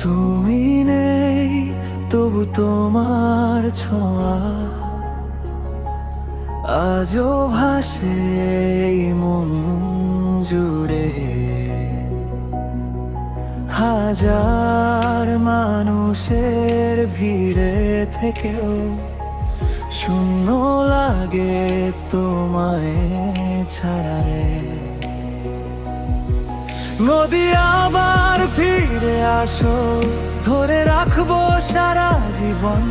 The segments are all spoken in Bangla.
তুমি নেই তবু তোমার ছোঁয়া আজও ভাসে এই মন জুড়ে। হাজার মানুষের ভিড়ে থেকেও শূন্য লাগে তোমায় ছাড়া রে। নদী আবার ফিরে আসো, ধরে রাখবো সারা জীবন।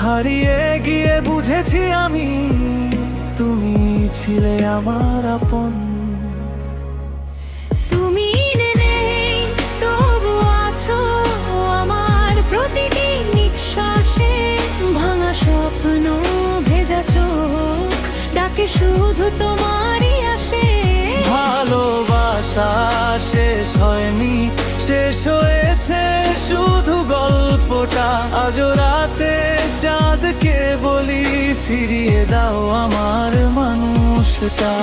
হারিয়ে গিয়ে বুঝেছি আমি, তুমি ছিলে আমার আপন। তুমি নেই তবু আছো আমার প্রতিটি নিঃশ্বাসে। ভাঙা স্বপ্ন ভেজা চোখ ডাকে শুধু তোমারই আসে। ভালোবাসা শেষ হয়নি, শেষ হয়েছে শুধু গল্পটা। আজও রাতে চাঁদকে বলি, ফিরিয়ে দাও আমার মানুষটা।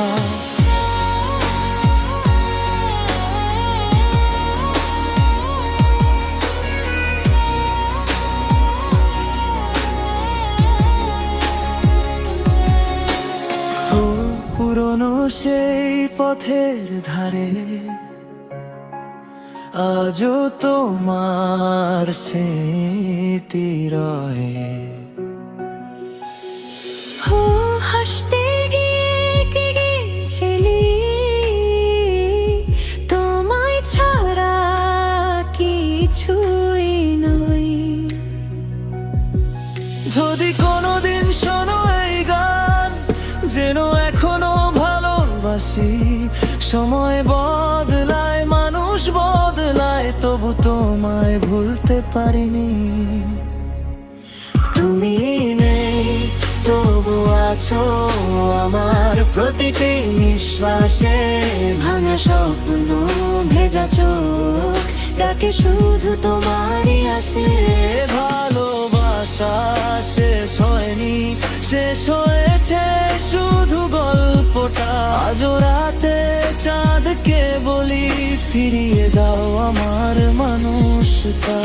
পুরনো সেই পথের ধারে আজও তোমার স্মৃতি রয়ে। হাসতে গিয়ে কে গেছিলি, তোমায় ছাড়া কিছুই নই। যদি কোনোদিন শোনো এই গান, যেন এখনো ভালোবাসি। সময় বদলায়, মানুষ বদলায়, তবু তোমায় ভুলতে পারিনি। তুমি নেই তবু আছো আমার প্রতিটি নিঃশ্বাসে। ভাঙা স্বপ্ন ভেজা চোখ ডাকে শুধু তোমারই আসে। ভালোবাসা শেষ হয়নি, শেষ হয়েছে শুধু গল্পটা। আজও রাতে চাঁদকে বলি, ফিরিয়ে দাও আমার মানুষটা।